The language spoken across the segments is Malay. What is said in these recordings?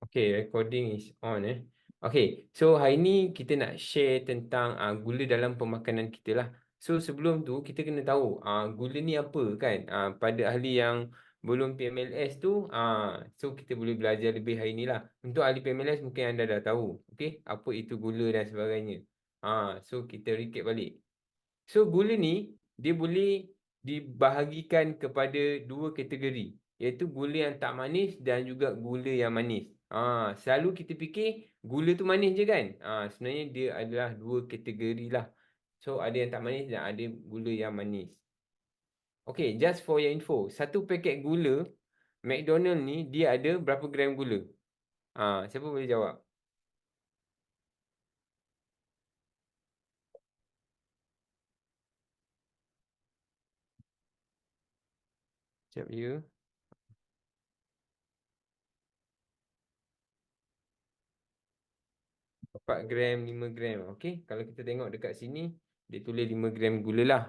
Okay, recording is on Okay, so hari ni kita nak share tentang gula dalam pemakanan kita lah. So sebelum tu kita kena tahu gula ni apa kan. Pada ahli yang belum PMLS tu, so kita boleh belajar lebih hari ni lah. Untuk ahli PMLS mungkin anda dah tahu, okay, apa itu gula dan sebagainya. So kita recap balik. So gula ni dia boleh dibahagikan kepada dua kategori, iaitu gula yang tak manis dan juga gula yang manis. Selalu kita fikir gula tu manis je kan? Sebenarnya dia adalah dua kategori lah. So ada yang tak manis dan ada gula yang manis. Okay, just for your info, satu paket gula McDonald ni dia ada berapa gram gula? Siapa boleh jawab? Sekejap ya. 4 gram, 5 gram. Okey, kalau kita tengok dekat sini, dia tulis 5 gram gula lah.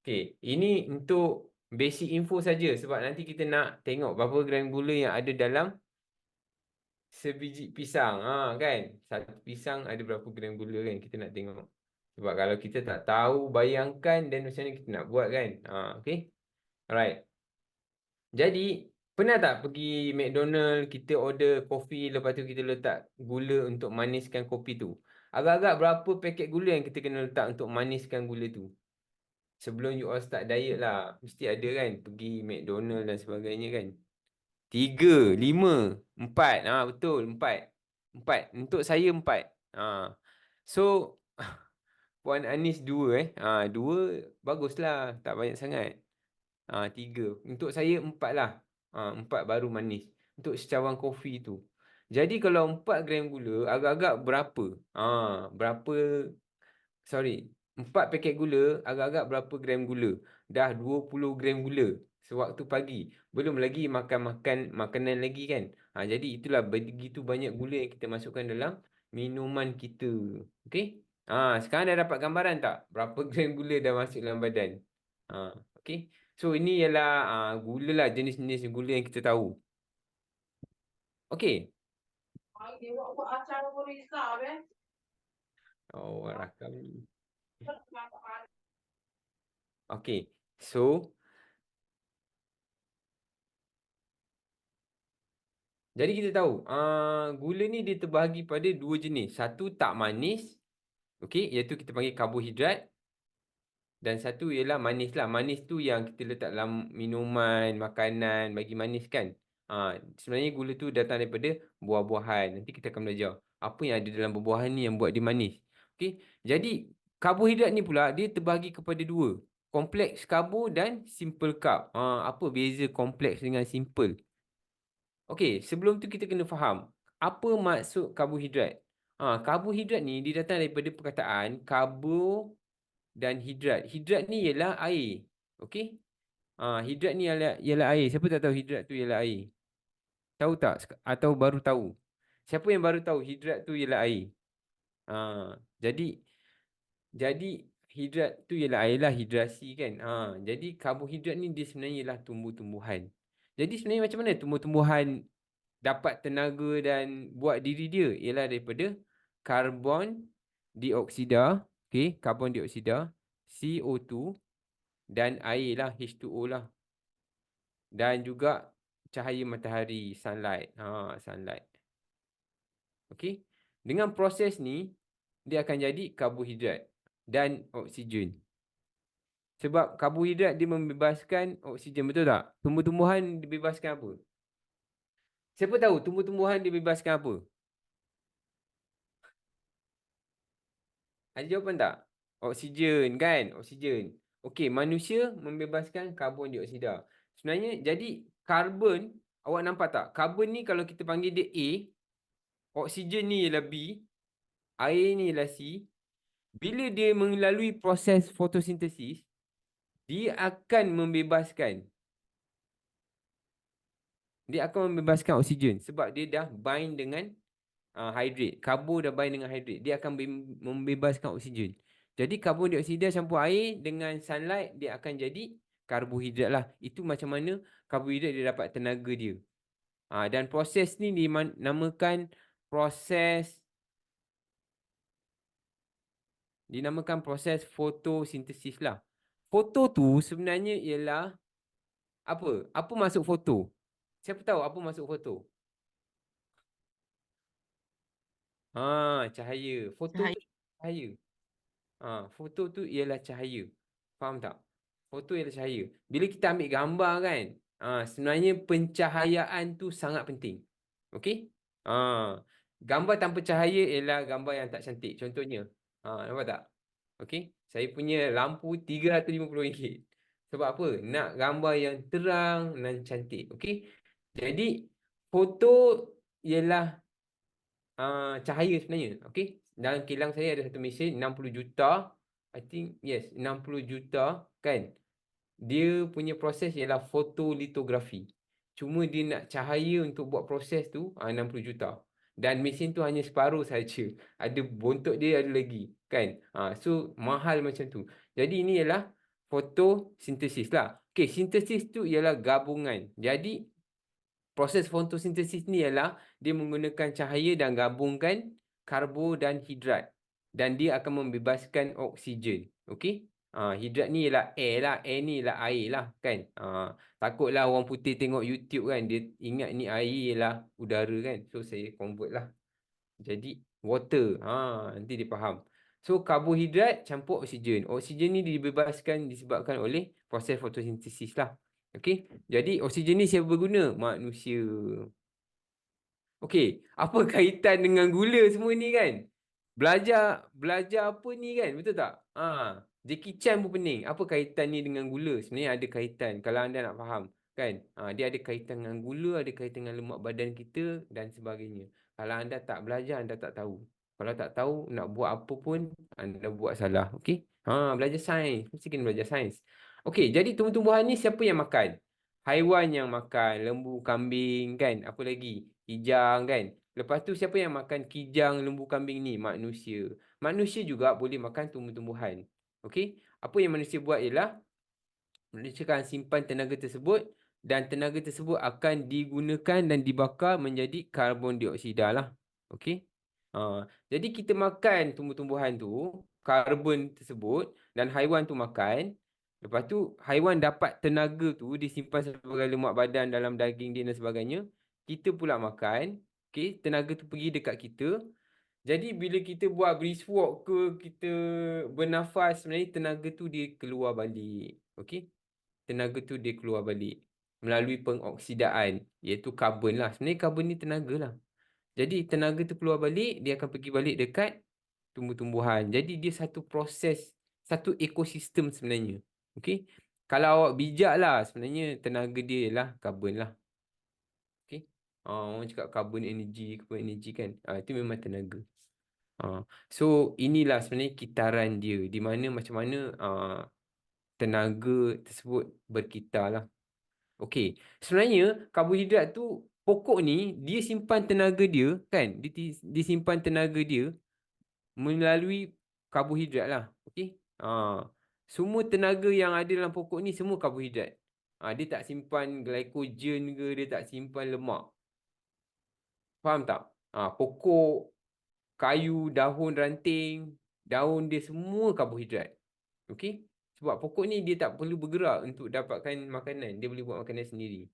Okey, ini untuk basic info saja sebab nanti kita nak tengok berapa gram gula yang ada dalam sebiji pisang. Kan? Satu pisang ada berapa gram gula kan? Kita nak tengok. Sebab kalau kita tak tahu, bayangkan dan macam mana kita nak buat kan? Okey. Alright. Jadi, pernah tak pergi McDonald, kita order kopi, lepas tu kita letak gula untuk maniskan kopi tu? Agak-agak berapa paket gula yang kita kena letak untuk maniskan gula tu? Sebelum you all start diet lah. Mesti ada kan, pergi McDonald dan sebagainya kan? 3, 5, 4. Betul, 4. 4. Untuk saya 4. So, Puan Anis 2 2 baguslah, tak banyak sangat. 3. Untuk saya 4 lah. 4 baru manis. Untuk secawan kopi tu. Jadi kalau 4 gram gula, agak-agak berapa? Berapa, sorry. 4 paket gula, agak-agak berapa gram gula? Dah 20 gram gula sewaktu pagi. Belum lagi makan-makan makanan lagi kan? Jadi itulah begitu banyak gula yang kita masukkan dalam minuman kita. Okey? Sekarang dah dapat gambaran tak? Berapa gram gula dah masuk dalam badan? Okey? So ini ialah gula lah, jenis-jenis gula yang kita tahu. Okey. Oh, rakam ni. Okey. So, jadi kita tahu gula ni dia terbahagi pada dua jenis. Satu tak manis, okey, iaitu kita panggil karbohidrat. Dan satu ialah manis lah. Manis tu yang kita letak dalam minuman, makanan, bagi manis kan. Sebenarnya gula tu datang daripada buah-buahan. Nanti kita akan belajar apa yang ada dalam buah-buahan ni yang buat dia manis. Okey. Jadi karbohidrat ni pula dia terbahagi kepada dua. Kompleks karbo dan simple carb. Apa beza kompleks dengan simple? Okey, sebelum tu kita kena faham apa maksud karbohidrat. Karbohidrat ni dia datang daripada perkataan karbo dan hidrat. Hidrat ni ialah air. Okey? Hidrat ni ialah air. Siapa tak tahu hidrat tu ialah air? Tahu tak? Atau baru tahu? Siapa yang baru tahu hidrat tu ialah air? Jadi hidrat tu ialah air lah, hidrasi kan. Jadi karbohidrat ni dia sebenarnya ialah tumbuh-tumbuhan. Jadi sebenarnya macam mana tumbuh-tumbuhan dapat tenaga dan buat diri dia? Ialah daripada karbon dioksida, karbon dioksida, CO2 dan air lah, H2O lah. Dan juga cahaya matahari, sunlight. Sunlight. Okey. Dengan proses ni, dia akan jadi karbohidrat dan oksigen. Sebab karbohidrat dia membebaskan oksigen, betul tak? Tumbuh-tumbuhan dibebaskan apa? Siapa tahu tumbuh-tumbuhan dibebaskan apa? Ada jawapan tak? Oksigen kan? Oksigen. Okey, manusia membebaskan karbon dioksida. Sebenarnya, jadi karbon, awak nampak tak? Karbon ni kalau kita panggil dia A, oksigen ni ialah B, air ni ialah C. Bila dia melalui proses fotosintesis, dia akan membebaskan oksigen sebab dia dah bind dengan hydrate. Karbo dah bind dengan hydrate. Dia akan membebaskan oksigen. Jadi karbon dioksida campur air dengan sunlight, dia akan jadi karbohidrat lah. Itu macam mana karbohidrat dia dapat tenaga dia. Dan proses ni dinamakan proses fotosintesis lah. Foto tu sebenarnya ialah apa? Apa masuk foto? Siapa tahu apa masuk foto? Cahaya. Foto Cahaya. tu cahaya. Foto tu ialah cahaya. Faham tak? Foto ialah cahaya. Bila kita ambil gambar kan, sebenarnya pencahayaan tu sangat penting. Okey? Gambar tanpa cahaya ialah gambar yang tak cantik. Contohnya, nampak tak? Okey? Saya punya lampu RM350. Sebab apa? Nak gambar yang terang dan cantik. Okey? Jadi, foto ialah cahaya sebenarnya. Okey. Dalam kilang saya ada satu mesin 60 juta. I think yes, 60 juta kan. Dia punya proses ialah fotolitografi. Cuma dia nak cahaya untuk buat proses tu 60 juta. Dan mesin tu hanya separuh saja. Ada bontot dia ada lagi kan. So mahal macam tu. Jadi ini ialah fotosintesis lah. Okey, sintesis tu ialah gabungan. Jadi proses fotosintesis ni ialah dia menggunakan cahaya dan gabungkan karbo dan hidrat. Dan dia akan membebaskan oksigen. Okey? Hidrat ni ialah air lah. Air ni ialah air lah kan. Takutlah orang putih tengok YouTube kan. Dia ingat ni air ialah udara kan. So saya convert lah. Jadi water. Nanti dia faham. So karbohidrat campur oksigen. Oksigen ni dibebaskan disebabkan oleh proses fotosintesis lah. Okey. Jadi oksigen ni siapa berguna? Manusia. Okey, apa kaitan dengan gula semua ni kan? Belajar belajar apa ni kan? Betul tak? Jackie Chan pun pening. Apa kaitan ni dengan gula? Sebenarnya ada kaitan kalau anda nak faham kan? Dia ada kaitan dengan gula, ada kaitan dengan lemak badan kita dan sebagainya. Kalau anda tak belajar, anda tak tahu. Kalau tak tahu nak buat apa pun anda buat salah. Okey? Belajar sains, mesti kena belajar sains. Okey, jadi tumbuh-tumbuhan ni siapa yang makan? Haiwan yang makan, lembu, kambing kan? Apa lagi? Kijang kan. Lepas tu siapa yang makan kijang, lembu, kambing ni? Manusia. Manusia juga boleh makan tumbuh-tumbuhan. Okey? Apa yang manusia buat ialah manusia akan simpan tenaga tersebut dan tenaga tersebut akan digunakan dan dibakar menjadi karbon dioksida lah. Okey? Jadi kita makan tumbuh-tumbuhan tu, karbon tersebut dan haiwan tu makan. Lepas tu haiwan dapat tenaga tu disimpan sebagai lemak badan dalam daging dia dan sebagainya. Kita pula makan, okey, tenaga tu pergi dekat kita. Jadi bila kita buat brisk walk ke, kita bernafas, sebenarnya tenaga tu dia keluar balik. Okey? Tenaga tu dia keluar balik melalui pengoksidaan, iaitu karbon lah. Sebenarnya karbon ni tenaga lah. Jadi tenaga tu keluar balik, dia akan pergi balik dekat tumbuh-tumbuhan. Jadi dia satu proses, satu ekosistem sebenarnya. Okey? Kalau awak bijak lah, sebenarnya tenaga dia ialah karbon lah. Okey? Orang cakap carbon energy kan. Itu memang tenaga. So inilah sebenarnya kitaran dia, di mana macam mana tenaga tersebut berkitar lah. Okey, sebenarnya karbohidrat tu pokok ni dia simpan tenaga dia kan, dia simpan tenaga dia melalui karbohidrat lah. Okey. Semua tenaga yang ada dalam pokok ni semua karbohidrat. Dia tak simpan glycogen ke, dia tak simpan lemak. Faham tak? Pokok, kayu, daun, ranting, daun dia semua karbohidrat. Okey? Sebab pokok ni dia tak perlu bergerak untuk dapatkan makanan. Dia boleh buat makanan sendiri.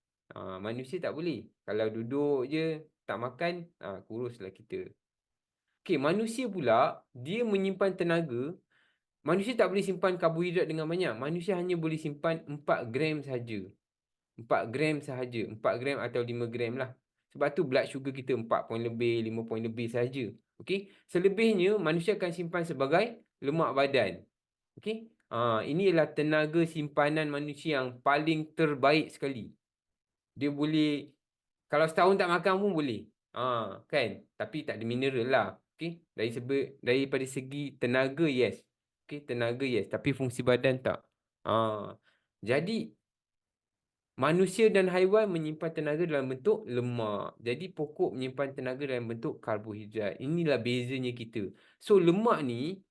Manusia tak boleh. Kalau duduk je, tak makan, kuruslah kita. Okey, manusia pula, dia menyimpan tenaga. Manusia tak boleh simpan karbohidrat dengan banyak. Manusia hanya boleh simpan 4 gram sahaja. 4 gram sahaja. 4 gram atau 5 gram lah. Sebab tu blood sugar kita 4 poin lebih, 5 poin lebih sahaja. Okey? Selebihnya, manusia akan simpan sebagai lemak badan. Okey? Ini adalah tenaga simpanan manusia yang paling terbaik sekali. Dia boleh, kalau setahun tak makan pun boleh. Kan? Tapi tak ada mineral lah. Okey? Daripada segi tenaga, yes. Okey, tenaga, yes. Tapi fungsi badan tak. Jadi, manusia dan haiwan menyimpan tenaga dalam bentuk lemak. Jadi, pokok menyimpan tenaga dalam bentuk karbohidrat. Inilah bezanya kita. So, lemak ni,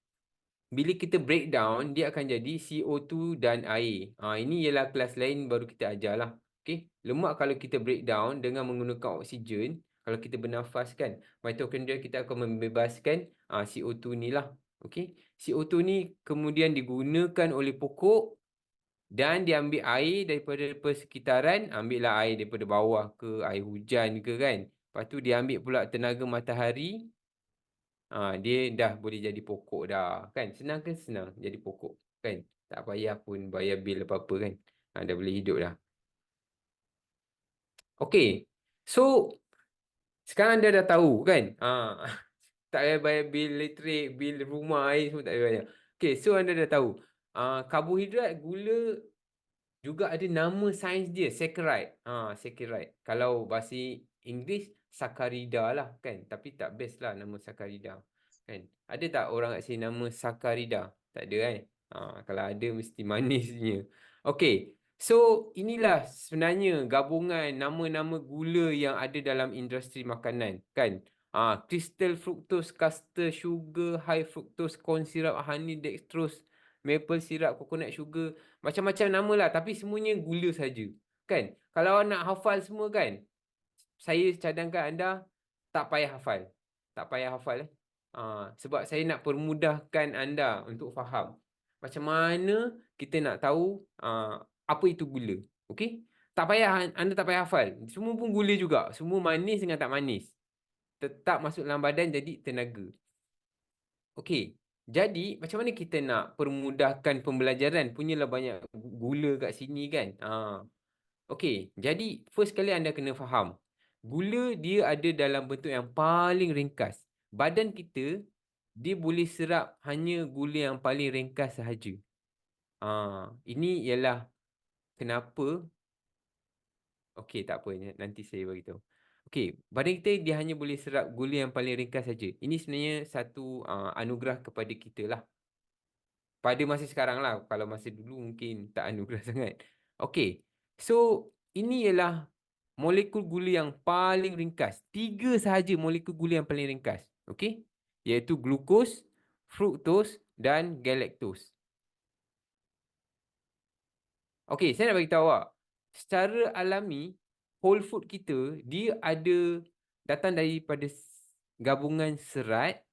bila kita breakdown, dia akan jadi CO2 dan air. Ini ialah kelas lain baru kita ajar lah. Okey, lemak kalau kita breakdown dengan menggunakan oksigen, kalau kita bernafas kan, mitokondria kita akan membebaskan CO2 ni lah. Okey, CO2 ni kemudian digunakan oleh pokok dan diambil air daripada persekitaran, ambillah air daripada bawah ke, air hujan ke kan. Lepas tu dia ambil pula tenaga matahari, dia dah boleh jadi pokok dah kan. Senang ke? Senang jadi pokok kan. Tak payah pun bayar bil apa-apa kan. Dah boleh hidup dah. Okey. So sekarang anda dah tahu kan. Tak payah bayar bil elektrik, bil rumah, air semua tak payah bayar. Okey, so anda dah tahu. Karbohidrat, gula juga ada nama sains dia, saccharide. Saccharide. Kalau bahasa Inggeris, saccharida lah kan. Tapi tak best lah nama saccharida. Kan? Ada tak orang kat sini nama saccharida? Tak ada kan? Kalau ada mesti manisnya. Okey. So inilah sebenarnya gabungan nama-nama gula yang ada dalam industri makanan kan. Crystal fructose, caster sugar, high fructose corn syrup, honey dextrose, maple syrup, coconut sugar, macam-macam nama lah, tapi semuanya gula saja. Kan? Kalau nak hafal semua kan, saya cadangkan anda tak payah hafal. Tak payah hafal. Sebab saya nak permudahkan anda untuk faham. Macam mana kita nak tahu apa itu gula. Okey? Tak payah, anda tak payah hafal. Semua pun gula juga. Semua manis dengan tak manis. Tetap masuk dalam badan jadi tenaga. Okey. Jadi, macam mana kita nak permudahkan pembelajaran? Punyalah banyak gula kat sini kan. Okey, jadi first kali anda kena faham. Gula dia ada dalam bentuk yang paling ringkas. Badan kita, dia boleh serap hanya gula yang paling ringkas sahaja. Ini ialah kenapa. Okey, tak apa. Nanti saya beritahu. Okey, badan kita dia hanya boleh serap gula yang paling ringkas saja. Ini sebenarnya satu anugerah kepada kita lah. Pada masa sekarang lah. Kalau masa dulu mungkin tak anugerah sangat. Okey. So, ini ialah molekul gula yang paling ringkas. 3 sahaja molekul gula yang paling ringkas. Okey? Iaitu glukos, fruktos dan galaktos. Okey, saya nak bagi tahu awak. Secara alami, whole food kita, dia ada datang daripada gabungan serat,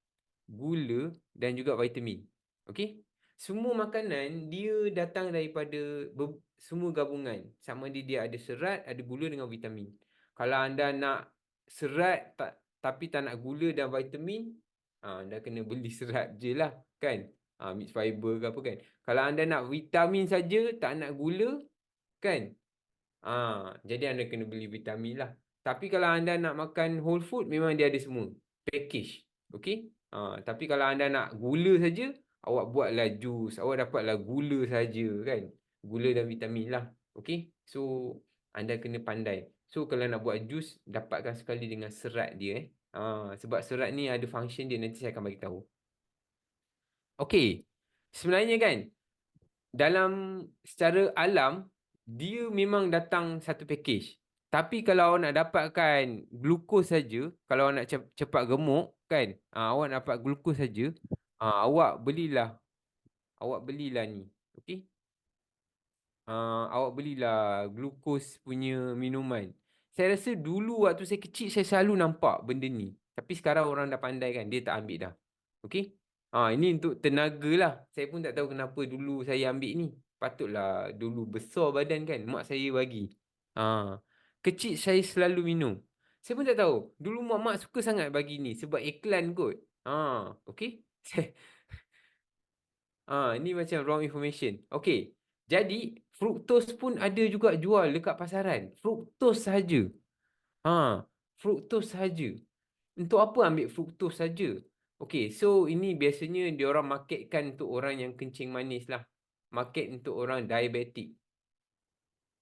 gula dan juga vitamin. Okey? Semua makanan dia datang daripada semua gabungan. Sama dia ada serat, ada gula dengan vitamin. Kalau anda nak serat tapi tak nak gula dan vitamin, anda kena beli serat je lah kan. Mixed fiber ke apa kan. Kalau anda nak vitamin saja, tak nak gula kan. Jadi anda kena beli vitamin lah. Tapi kalau anda nak makan whole food, memang dia ada semua. Package. Okey? Tapi kalau anda nak gula saja, awak buatlah jus. Awak dapatlah gula saja kan. Gula dan vitamin lah. Okey? So, anda kena pandai. So, kalau nak buat jus, dapatkan sekali dengan serat dia. Sebab serat ni ada function dia. Nanti saya akan bagi tahu. Okey. Sebenarnya kan, dalam secara alam, dia memang datang satu package. Tapi kalau awak nak dapatkan glukos saja, kalau awak nak cepat gemuk kan, awak nak dapat glukos saja, awak belilah ni. Okey? Awak belilah glukos punya minuman. Saya rasa dulu waktu saya kecil saya selalu nampak benda ni. Tapi sekarang orang dah pandai kan, dia tak ambil dah. Okey? Ini untuk tenaga lah. Saya pun tak tahu kenapa dulu saya ambil ni. Patutlah dulu besar badan kan, mak saya bagi. Kecil saya selalu minum. Saya pun tak tahu. Dulu mak-mak suka sangat bagi ni sebab iklan kot. Okey? Ini macam wrong information. Okey. Jadi, fruktos pun ada juga jual dekat pasaran. Fruktos saja. Fruktos saja. Untuk apa ambil fruktos saja? Okey, so ini biasanya diorang marketkan untuk orang yang kencing manis lah. Market untuk orang diabetik.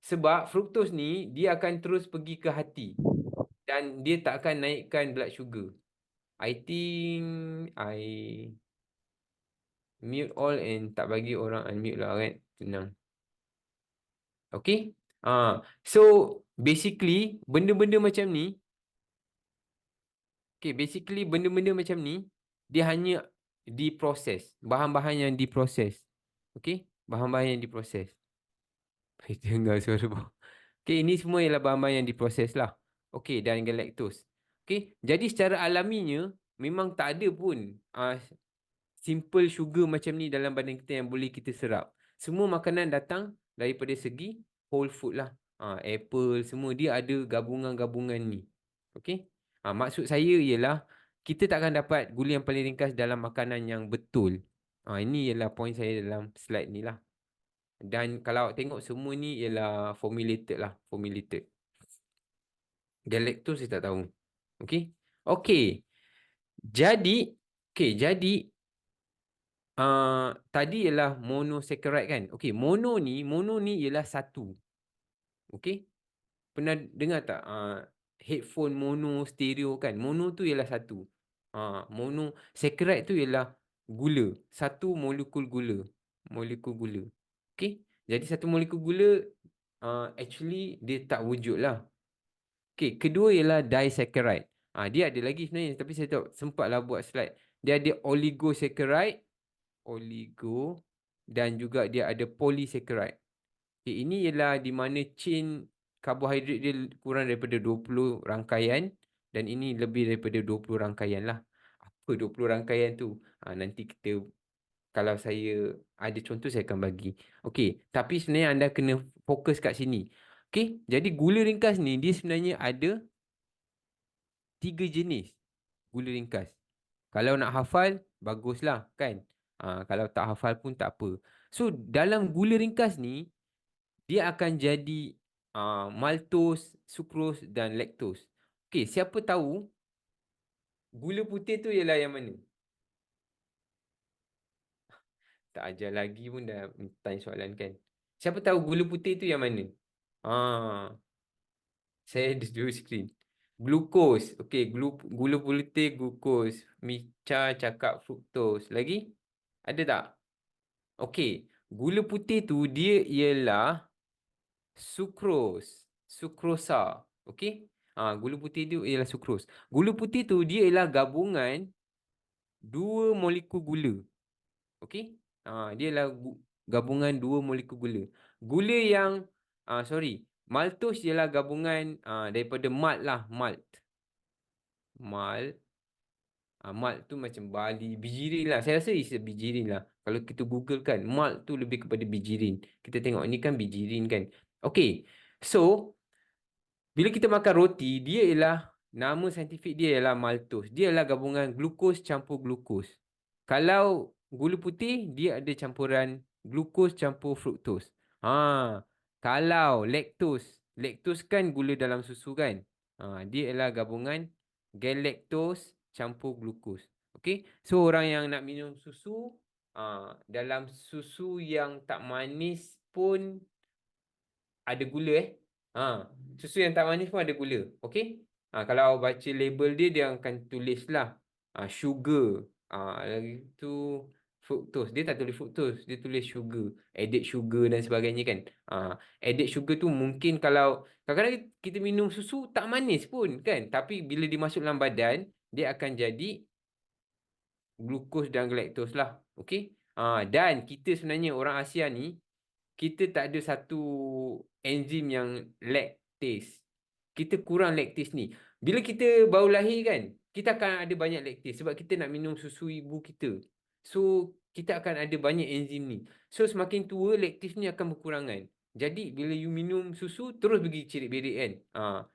Sebab fruktos ni, dia akan terus pergi ke hati. Dan dia tak akan naikkan blood sugar. I think I mute all and tak bagi orang unmute lah kan. Tenang. Okay. So basically benda-benda macam ni, benda-benda macam ni dia hanya diproses, bahan-bahan yang diproses. Okay, bahan-bahan yang diproses. Dengar suara bawah. Okey, ini semua ialah bahan-bahan yang diproses lah. Okey, dan galactose. Okey, jadi secara alaminya memang tak ada pun simple sugar macam ni dalam badan kita yang boleh kita serap. Semua makanan datang daripada segi whole food lah. Apple semua dia ada gabungan-gabungan ni. Okey. Maksud saya ialah kita takkan dapat gula yang paling ringkas dalam makanan yang betul. Ini ialah point saya dalam slide ni lah. Dan kalau awak tengok semua ni ialah formulated lah, formulated. Galactose saya tak tahu. Okey. Okey. Jadi, jadi tadi ialah monosaccharide kan. Okey, mono ni ialah satu. Okey. Pernah dengar tak headphone mono, stereo kan? Mono tu ialah satu. Monosaccharide tu ialah gula, satu molekul gula. Molekul gula. Okey. Jadi satu molekul gula actually dia tak wujud lah. Okey, kedua ialah disaccharide. Dia ada lagi sebenarnya tapi saya tak sempatlah buat slide. Dia ada oligosaccharide, dan juga dia ada polysaccharide. Okay, ini ialah di mana chain karbohidrat dia kurang daripada 20 rangkaian dan ini lebih daripada 20 rangkaian lah. Apa 20 rangkaian tu? Nanti kita kalau saya ada contoh saya akan bagi. Okey, tapi sebenarnya anda kena fokus kat sini. Okey, jadi gula ringkas ni dia sebenarnya ada 3 jenis gula ringkas. Kalau nak hafal, baguslah kan. Kalau tak hafal pun tak apa. So, dalam gula ringkas ni, dia akan jadi maltose, sucrose dan lactose. Okey, siapa tahu gula putih tu ialah yang mana? Tak ajar lagi pun dah tanya soalan kan. Siapa tahu gula putih tu yang mana? Ah, saya ada dua skrin. Glukos. Okey, gula putih glukos. Mica cakap fruktos. Lagi? Ada tak? Okey, gula putih tu dia ialah sucrose, sucrosa. Okey? Gula putih tu ialah sucrose. Gula putih tu dia ialah gabungan dua molekul gula. Okey? Dia ialah gabungan dua molekul gula. Gula yang maltose ialah gabungan daripada malt lah, malt. Malt. Malt tu macam barley, bijirin lah. Saya rasa is a bijirin lah. Kalau kita Google kan, malt tu lebih kepada bijirin. Kita tengok ni kan bijirin kan. Okey. So, bila kita makan roti, dia ialah nama saintifik dia ialah maltose. Dia ialah gabungan glukos campur glukos. Kalau gula putih, dia ada campuran glukos campur fruktos. Kalau lactose kan gula dalam susu kan. Dia ialah gabungan galactose campur glukos. Okey. So orang yang nak minum susu, dalam susu yang tak manis pun ada gula Susu yang tak manis pun ada gula. Okey. Kalau baca label dia, dia akan tulis lah sugar. Lagi tu fructose. Dia tak tulis fructose, dia tulis sugar, added sugar dan sebagainya kan. Added sugar tu mungkin kalau kadang-kadang kita minum susu tak manis pun kan, tapi bila dimasuk dalam badan, dia akan jadi glukos dan galactose lah. Okey. Dan kita sebenarnya orang Asia ni, kita tak ada satu enzim yang lactase. Kita kurang lactase ni. Bila kita baru lahir kan, kita akan ada banyak lactase sebab kita nak minum susu ibu kita. So, kita akan ada banyak enzim ni. So, semakin tua, lactase ni akan berkurangan. Jadi, bila you minum susu, terus pergi cerit-berit kan.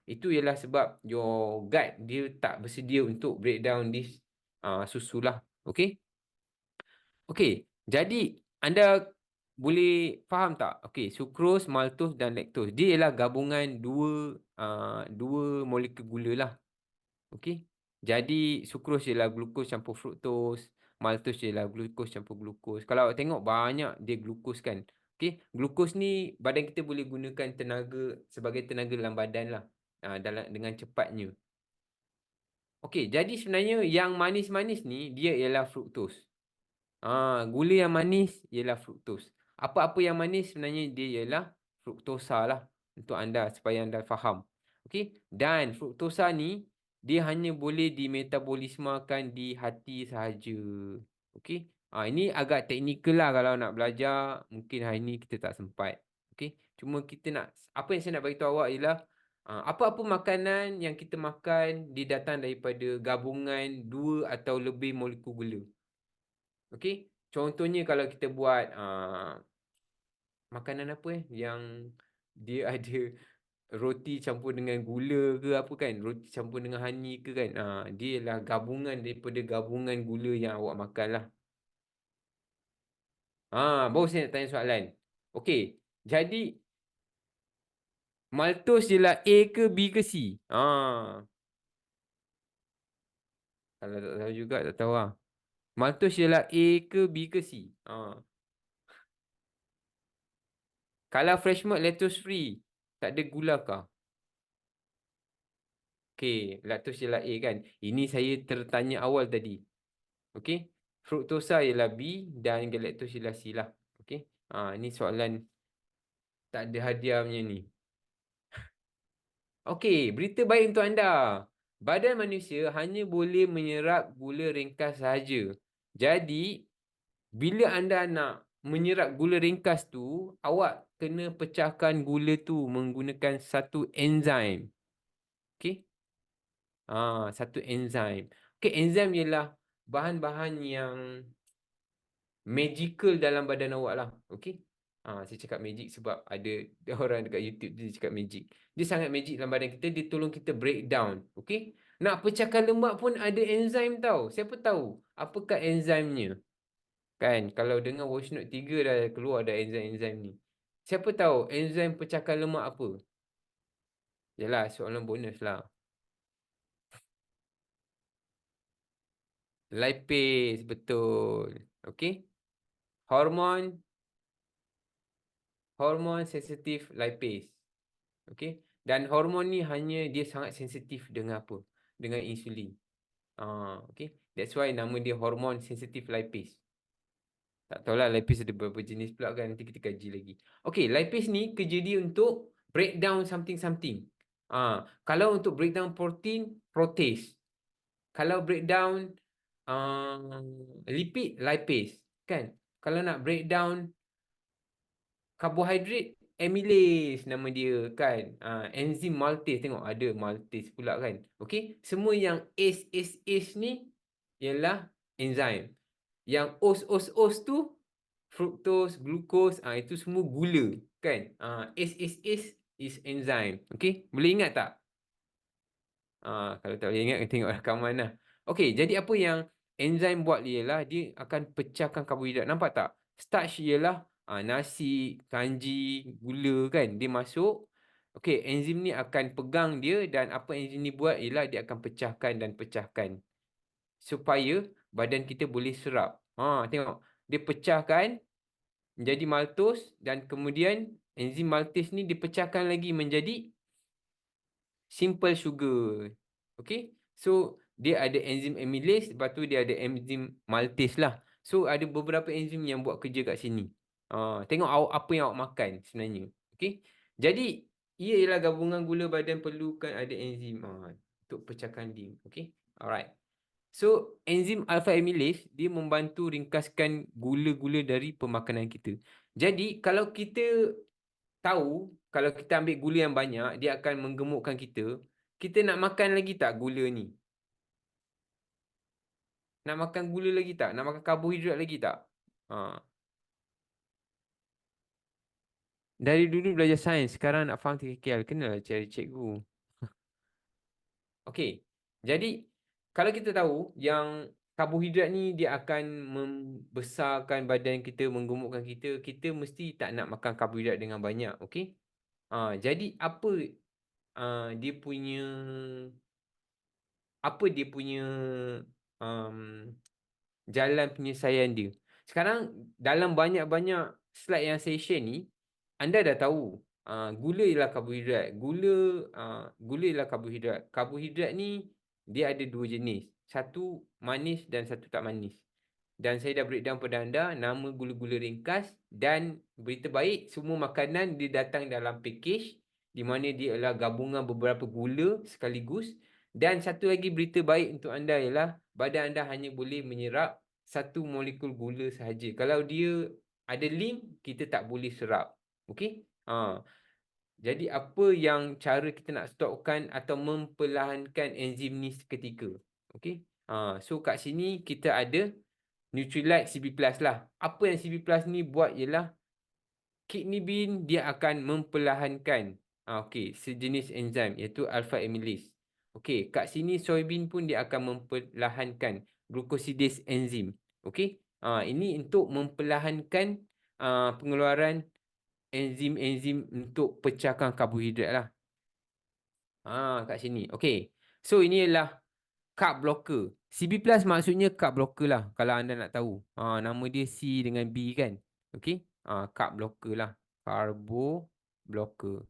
Itu ialah sebab your gut, dia tak bersedia untuk breakdown this susu lah. Okay? Okay, jadi anda boleh faham tak? Okey, sucrose, maltose dan lactose. Dia ialah gabungan dua molekul gula lah. Okey. Jadi sucrose ialah glukos campur fruktos, maltose ialah glukos campur glukos. Kalau awak tengok banyak dia glukos kan. Okey, glukos ni badan kita boleh gunakan tenaga sebagai tenaga dalam badan lah. Dengan cepatnya. Okey, jadi sebenarnya yang manis-manis ni dia ialah fruktos. Gula yang manis ialah fruktos. Apa-apa yang manis sebenarnya dia ialah fruktosa lah untuk anda supaya anda faham. Okey, dan fruktosa ni dia hanya boleh dimetabolismakan di hati sahaja. Okey. Ini agak teknikal lah kalau nak belajar, mungkin hari ni kita tak sempat. Okey. Cuma apa yang saya nak bagi tahu awak ialah apa-apa makanan yang kita makan dia datang daripada gabungan 2 atau lebih molekul gula. Okey? Contohnya kalau kita buat makanan apa yang dia ada roti campur dengan gula ke apa kan, roti campur dengan honey ke kan. Dia ialah gabungan daripada gabungan gula yang awak makan lah. Baru saya nak tanya soalan. Okey, jadi maltose ialah A ke B ke C? Kalau tak tahu juga tak tahu lah. Maltose ialah A ke B ke C? Kalau fresh milk lactose free, tak ada gula kah? Okey, lactose ialah A kan. Ini saya tertanya awal tadi. Okey. Fruktosa ialah B dan galactose ialah C lah. Okey. Ini soalan tak ada hadiah punya ni. Okey, berita baik untuk anda. Badan manusia hanya boleh menyerap gula ringkas sahaja. Jadi, bila anda nak menyerap gula ringkas tu, awak kena pecahkan gula tu menggunakan satu enzim. Okey? Satu enzim. Okey, enzim ialah bahan-bahan yang magical dalam badan awak lah. Okey? Saya cakap magic sebab ada orang dekat YouTube dia cakap magic. Dia sangat magic dalam badan kita, dia tolong kita breakdown. Okey? Nak pecahkan lemak pun ada enzim tau. Siapa tahu apakah enzimnya? Kan, kalau dengar Watch Note 3 dah keluar ada enzim-enzim ni. Siapa tahu enzim pecahkan lemak apa? Yalah, soalan bonus lah. Lipase, betul. Okey? Hormon sensitif lipase. Okey? Dan hormon ni hanya dia sangat sensitif dengan apa? Dengan insulin. Okey? That's why nama dia hormon sensitif lipase. Tak tahulah lipase ada berapa jenis pula kan, nanti kita kaji lagi. Okey, lipase ni kerja dia untuk breakdown something. Kalau untuk breakdown protein, protease. Kalau breakdown lipid, lipase, kan? Kalau nak breakdown karbohidrat, amylase nama dia kan. Enzim maltase, tengok ada maltase pula kan. Okey, semua yang ACE ni ialah enzim. Yang os tu fructose, glucose, itu semua gula kan. ACE is enzim. Okey, boleh ingat tak? Kalau tak boleh ingat, tengok rakaman lah. Okey, jadi apa yang enzim buat ialah dia akan pecahkan karbohidrat. Nampak tak? Starch ialah nasi, kanji, gula kan. Dia masuk. Okey, enzim ni akan pegang dia dan apa enzim ni buat ialah dia akan pecahkan supaya badan kita boleh serap. Tengok. Dia pecahkan menjadi maltose dan kemudian enzim maltase ni dipecahkan lagi menjadi simple sugar. Okay. So, dia ada enzim amylase, lepas tu dia ada enzim maltase lah. So, ada beberapa enzim yang buat kerja kat sini. Tengok apa yang awak makan sebenarnya. Okay. Jadi, ia ialah gabungan gula badan perlukan ada enzim untuk pecahkan dia. Okay. Alright. So, enzim alpha amylase, dia membantu ringkaskan gula-gula dari pemakanan kita. Jadi, kalau kita tahu kalau kita ambil gula yang banyak, dia akan menggemukkan kita. Kita nak makan lagi tak gula ni? Nak makan gula lagi tak? Nak makan karbohidrat lagi tak? Dari dulu belajar sains, sekarang nak faham TKKL, kenalah cari cikgu. Okey. Jadi, kalau kita tahu yang karbohidrat ni dia akan membesarkan badan kita, menggemukkan kita, kita mesti tak nak makan karbohidrat dengan banyak. Okey? Jadi, dia punya um, jalan penyelesaian dia. Sekarang dalam banyak-banyak slide yang saya share ni, anda dah tahu gula ialah karbohidrat. Gula ialah karbohidrat. Karbohidrat ni dia ada dua jenis. Satu manis dan satu tak manis. Dan saya dah breakdown pada anda nama gula-gula ringkas dan berita baik, semua makanan dia datang dalam package di mana dia adalah gabungan beberapa gula sekaligus. Dan satu lagi berita baik untuk anda ialah badan anda hanya boleh menyerap satu molekul gula sahaja. Kalau dia ada link, kita tak boleh serap. Okey? Jadi apa yang cara kita nak stopkan atau memperlahankan enzim ni seketika. Okey. So kat sini kita ada Nutrilite CB+ lah. Apa yang CB+ ni buat ialah kidney bean dia akan memperlahankan sejenis enzim iaitu alpha amylase. Okey, kat sini soybean pun dia akan memperlahankan glucosidase enzim. Okey. Ini untuk memperlahankan pengeluaran enzim-enzim untuk pecahkan karbohidrat lah. Kat sini. Okey. So ini ialah carb blocker. CB+ maksudnya carb blocker lah kalau anda nak tahu. Nama dia C dengan B kan. Okey. Carb blocker lah. Carbo blocker.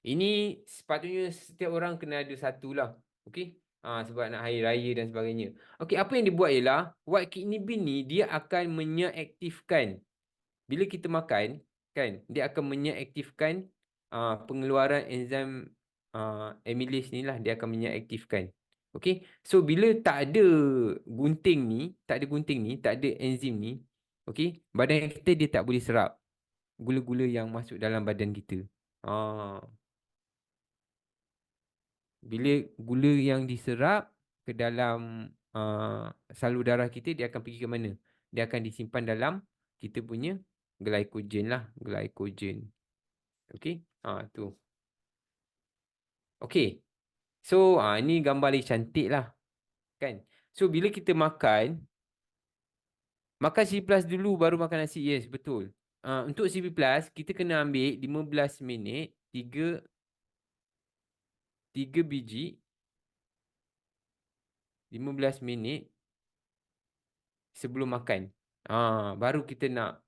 Ini sepatutnya setiap orang kena ada satu lah. Okey. Sebab nak hari raya dan sebagainya. Okey, apa yang dibuat ialah white kidney bean ni dia akan menyeaktifkan. Bila kita makan kan, dia akan menyeaktifkan pengeluaran enzim amylase ni lah, dia akan menyeaktifkan. Okey. So bila tak ada gunting ni, tak ada enzim ni, okey, badan kita dia tak boleh serap gula-gula yang masuk dalam badan kita. Ah, bila gula yang diserap ke dalam salur darah kita, dia akan pergi ke mana? Dia akan disimpan dalam kita punya glycogen lah, glycogen. Okey. Tu. Okey. So, ini gambar lagi cantik lah. Kan? So, bila kita makan C plus dulu baru makan nasi. Yes, betul. Untuk C plus, kita kena ambil 15 minit, 3 biji, 15 minit sebelum makan. Baru kita nak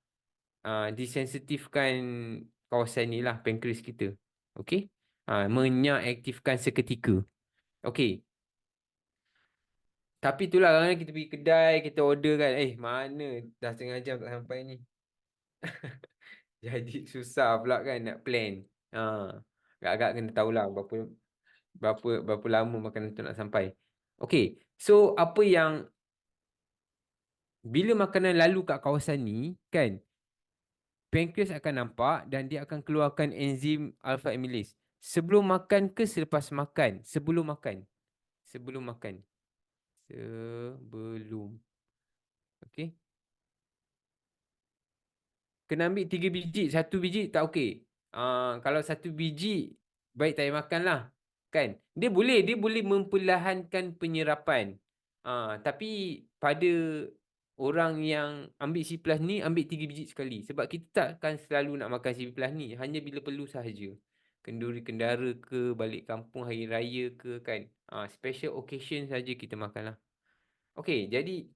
disensitifkan kawasan ni lah, pankreas kita. Okey? Menyeaktifkan seketika. Okey. Tapi itulah kadang kita pergi kedai, kita order kan. Mana dah setengah jam tak sampai ni. Jadi susah pula kan nak plan. Agak-agak kena tahulah berapa berapa berapa lama makanan tu nak sampai. Okey. So apa yang bila makanan lalu kat kawasan ni kan, pankreas akan nampak dan dia akan keluarkan enzim alpha amylase. Sebelum makan ke selepas makan? Sebelum makan. Sebelum makan. Sebelum. Okey. Kena ambil 3 biji. 1 biji tak okey. Kalau 1 biji, baik tak payah makan lah. Kan? Dia boleh memperlahankan penyerapan. Tapi pada orang yang ambil C plus ni, ambil 3 biji sekali. Sebab kita takkan selalu nak makan C plus ni. Hanya bila perlu sahaja. Kenduri kendara ke, balik kampung hari raya ke kan. Special occasion saja kita makan lah. Okey, jadi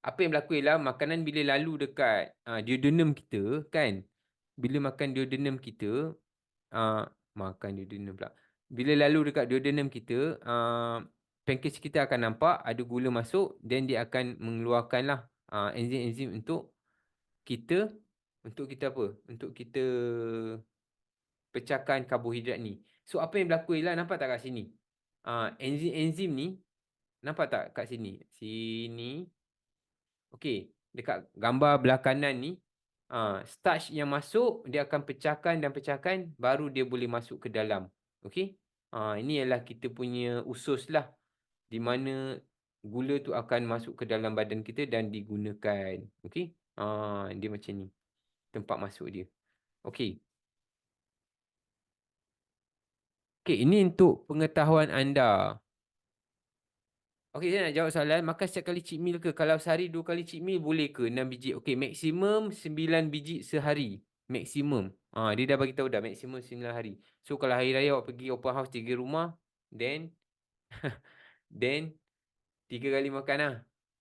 apa yang berlaku ialah makanan bila lalu dekat duodenum kita kan, bila makan duodenum kita, makan duodenum pula. Bila lalu dekat duodenum kita, pankreas kita akan nampak ada gula masuk dan dia akan mengeluarkanlah enzim-enzim kita untuk kita apa? Untuk kita pecahkan karbohidrat ni. So apa yang berlaku ialah nampak tak kat sini? Enzim-enzim ni nampak tak kat sini? Sini. Okey, dekat gambar belah kanan ni, starch yang masuk, dia akan pecahkan baru dia boleh masuk ke dalam. Okey. Ini ialah kita punya usus lah, di mana gula tu akan masuk ke dalam badan kita dan digunakan. Okey. Dia macam ni, tempat masuk dia. Okey. Okey, ini untuk pengetahuan anda. Okey, saya nak jawab soalan. Makan setiap kali cheat meal ke? Kalau sehari 2 kali cheat meal boleh ke? 6 biji. Okey, maksimum 9 biji sehari. Maksimum. Dia dah bagi tahu dah maksimum 9 hari. So kalau hari raya awak pergi open house 3 rumah, then then 3 kali makan lah.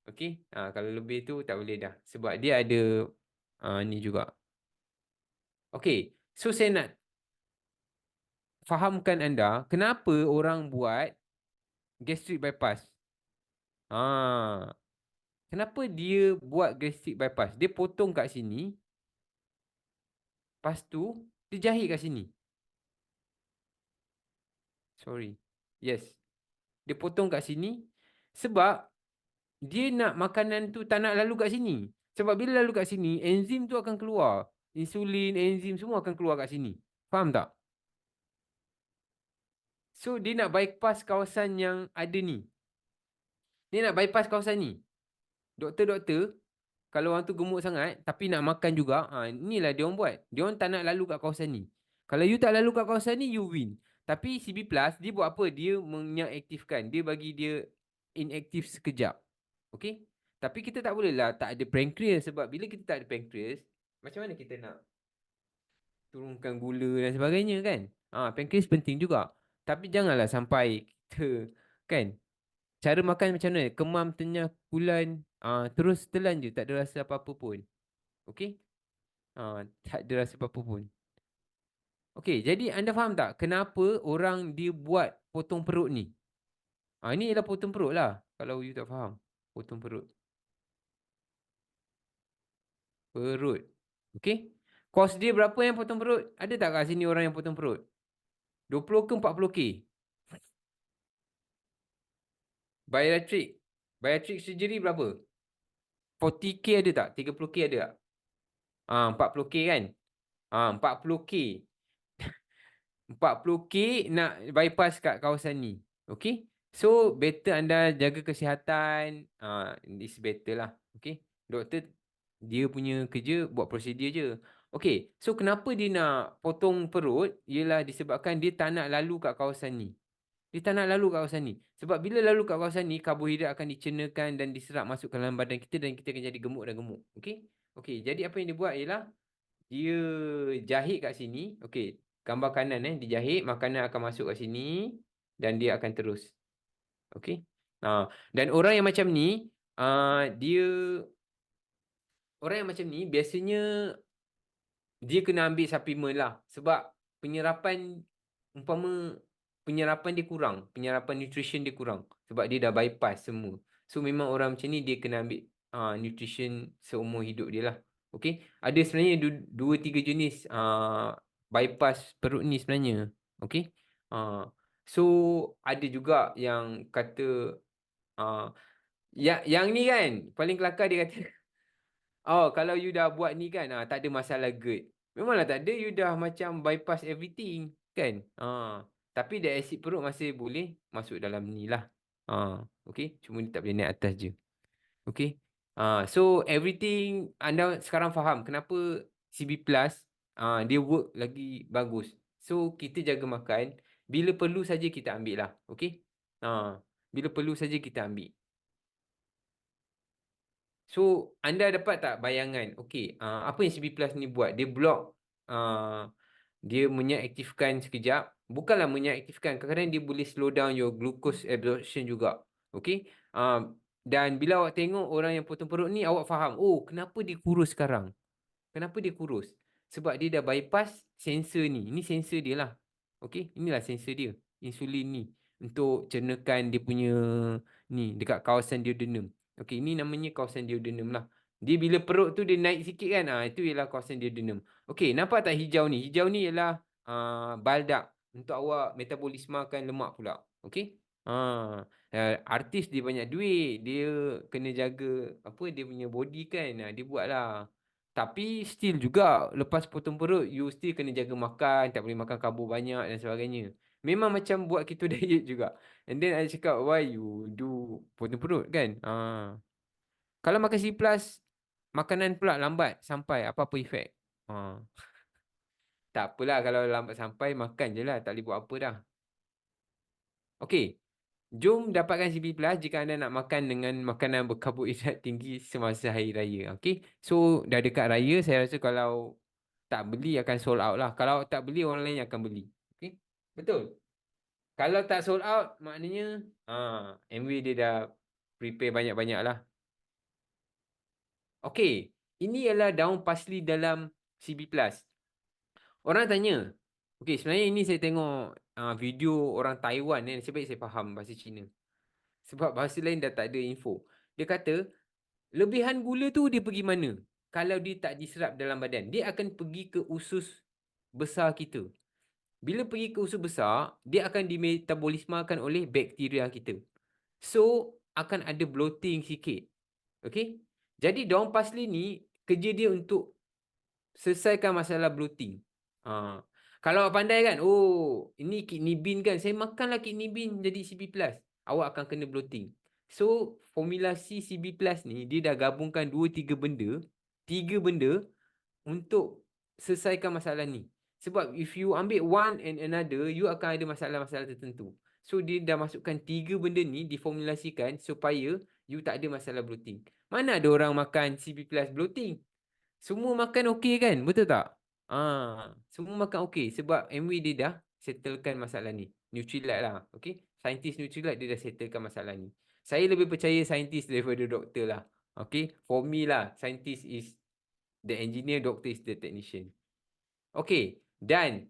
Okey. Kalau lebih tu tak boleh dah. Sebab dia ada ni juga. Okey. So saya nak fahamkan anda kenapa orang buat gastric bypass. Kenapa dia buat gastric bypass? Dia potong kat sini, lepas tu dia jahit kat sini. Sorry. Yes. Dia potong kat sini sebab dia nak makanan tu tak nak lalu kat sini. Sebab bila lalu kat sini, enzim tu akan keluar. insulin, enzim semua akan keluar kat sini. Faham tak? So dia nak bypass kawasan yang ada ni. Dia nak bypass kawasan ni. Doktor-doktor, kalau orang tu gemuk sangat tapi nak makan juga, inilah dia orang buat. Dia orang tak nak lalu kat kawasan ni. Kalau you tak lalu kat kawasan ni, you win. Tapi CB Plus dia buat apa? Dia mengaktifkan. Dia bagi dia inaktif sekejap. Okay? Tapi kita tak boleh lah tak ada pankreas, sebab bila kita tak ada pankreas, macam mana kita nak turunkan gula dan sebagainya kan? Pankreas penting juga. Tapi janganlah sampai kita kan, cara makan macam mana? Kemam, tenyah, kulan, terus telan je, tak ada rasa apa-apa pun. Okey? Tak ada rasa apa-apa pun. Okey, jadi anda faham tak kenapa orang dia buat potong perut ni? Ini ialah potong perut lah. Kalau you tak faham. Potong perut. Perut. Okey? Kos dia berapa yang potong perut? Ada tak kat sini orang yang potong perut? 20 ke 40K? Bariatric. Bariatric surgery berapa? 40K ada tak? 30K ada tak? 40K kan? 40K. 40K nak bypass kat kawasan ni. Okay. So, better anda jaga kesihatan. This better lah. Okay. Doktor, dia punya kerja buat prosedur je. Okay. So, kenapa dia nak potong perut? Ialah disebabkan dia tak nak lalu kat kawasan ni. Dia tak nak lalu kat kawasan ni. Sebab bila lalu kat kawasan ni, karbohidrat akan dicernakan dan diserap masuk ke dalam badan kita dan kita akan jadi gemuk dan gemuk. Okay. Okay. Jadi, apa yang dia buat ialah dia jahit kat sini. Okey, gambar kanan dijahit, makanan akan masuk kat sini dan dia akan terus. Okey. Dan orang yang macam ni, dia orang yang macam ni biasanya dia kena ambil suplemen lah, sebab penyerapan umpama penyerapan dia kurang, penyerapan nutrition dia kurang sebab dia dah bypass semua. So memang orang macam ni dia kena ambil nutrition seumur hidup dia lah. Okey, ada sebenarnya dua tiga jenis bypass perut ni sebenarnya. Okey. So ada juga yang kata yang ni kan paling kelakar, dia kata kalau you dah buat ni kan, tak ada masalah GERD. Memanglah tak ada, you dah macam bypass everything kan. Tapi the acid perut masih boleh masuk dalam ni lah. Okay, cuma dia tak boleh naik atas je. Okay. So everything anda sekarang faham kenapa CB Plus dia work lagi bagus. So kita jaga makan, bila perlu saja kita ambil lah. Okay. Bila perlu saja kita ambil. So, anda dapat tak bayangan, okey, apa yang CB Plus ni buat? Dia block, dia menyaktifkan sekejap. Bukanlah menyaktifkan, kadang-kadang dia boleh slow down your glucose absorption juga. Okey? Dan bila awak tengok orang yang potong perut ni, awak faham, oh, kenapa dia kurus sekarang? Kenapa dia kurus? Sebab dia dah bypass sensor ni. Ini sensor dia lah. Okey? Inilah sensor dia. Insulin ni. Untuk cernakan dia punya ni dekat kawasan duodenum. Okey, ini namanya kawasan duodenum lah. Dia bila perut tu dia naik sikit kan, itu ialah kawasan duodenum. Okey, nampak tak hijau ni? Hijau ni ialah baldak untuk awak metabolismakan lemak pula. Okey? Artis dia banyak duit, dia kena jaga apa dia punya body kan. Dia buat lah. Tapi still juga lepas potong perut, you still kena jaga makan, tak boleh makan karbo banyak dan sebagainya. Memang macam buat keto diet juga. And then I cakap, why you do potong perut kan? Kalau makan C+, makanan pula lambat sampai, apa-apa efek? Tak apalah kalau lambat sampai, makan je lah. Tak boleh buat apa dah. Okay. Jom dapatkan CB Plus jika anda nak makan dengan makanan berkarbohidrat tinggi semasa hari raya. Okay. So, dah dekat raya, saya rasa kalau tak beli akan sold out lah. Kalau tak beli, orang lain akan beli. Okay. Betul. Kalau tak sold out, maknanya MW dia dah prepare banyak-banyak lah. Okay. Ini adalah daun parsley dalam CB Plus. Orang tanya. Okay, sebenarnya ini saya tengok video orang Taiwan. Sebab saya faham bahasa Cina. Sebab bahasa lain dah tak ada info. Dia kata, lebihan gula tu dia pergi mana? Kalau dia tak diserap dalam badan, dia akan pergi ke usus besar kita. Bila pergi ke usus besar, dia akan dimetabolismakan oleh bakteria kita. So, akan ada bloating sikit. Okay? Jadi, daun parsley ni, kerja dia untuk selesaikan masalah bloating. Kalau awak pandai kan, oh ini kidney bean kan, saya makanlah kidney bean jadi CB+, awak akan kena bloating. So formulasi CB+ ni dia dah gabungkan 2-3 benda, 3 benda untuk selesaikan masalah ni. Sebab if you ambil one and another, you akan ada masalah-masalah tertentu. So dia dah masukkan 3 benda ni diformulasikan supaya you tak ada masalah bloating. Mana ada orang makan CB+ bloating? Semua makan okey kan? Betul tak? Semua makan okey sebab MW dia dah settlekan masalah ni. Nutrilite lah. Okay? Saintis Nutrilite dia dah settlekan masalah ni. Saya lebih percaya saintis daripada doktor lah. Okay? For me lah, scientist is the engineer, doctor is the technician. Okay. Dan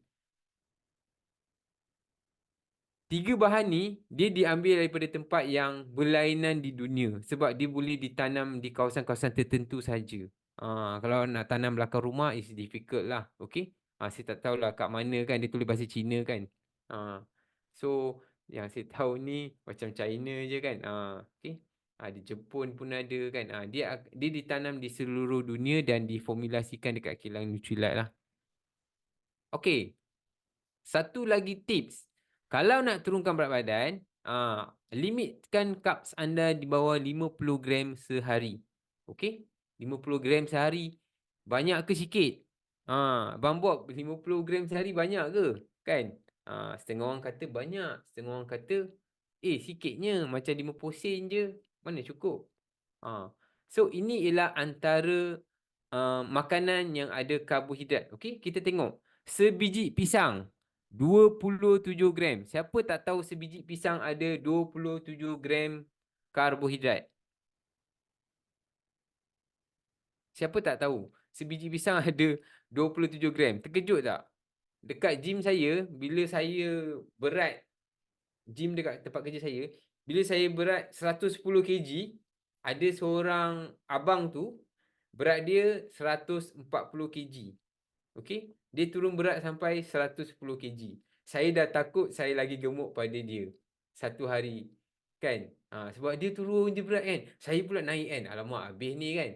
3 bahan ni dia diambil daripada tempat yang berlainan di dunia sebab dia boleh ditanam di kawasan-kawasan tertentu saja. Kalau nak tanam belakang rumah is difficult lah. Okay. Saya tak tahulah kat mana kan dia tulis bahasa Cina kan. So yang saya tahu ni macam China je kan. Okay. Di Jepun pun ada kan. Dia ditanam di seluruh dunia dan diformulasikan dekat kilang Nutrilite lah. Okay. Satu lagi tips. Kalau nak turunkan berat badan, limitkan carbs anda di bawah 50 gram sehari. Okey? 50 gram sehari. Banyak ke sikit? Abang Bob, 50 gram sehari banyak ke? Kan? Setengah orang kata banyak. Setengah orang kata, sikitnya. Macam 50 sen je. Mana cukup? So, ini ialah antara makanan yang ada karbohidrat. Okey? Kita tengok. Sebiji pisang 27 gram. Siapa tak tahu sebiji pisang ada 27 gram karbohidrat? Siapa tak tahu? Sebiji pisang ada 27 gram. Terkejut tak? Dekat gym saya, bila saya berat, gym dekat tempat kerja saya, bila saya berat 110 kg, ada seorang abang tu, berat dia 140 kg. Okey, dia turun berat sampai 110 kg. Saya dah takut saya lagi gemuk pada dia satu hari kan. Sebab dia turun je berat kan. Saya pula naik kan. Alamak, habis ni kan.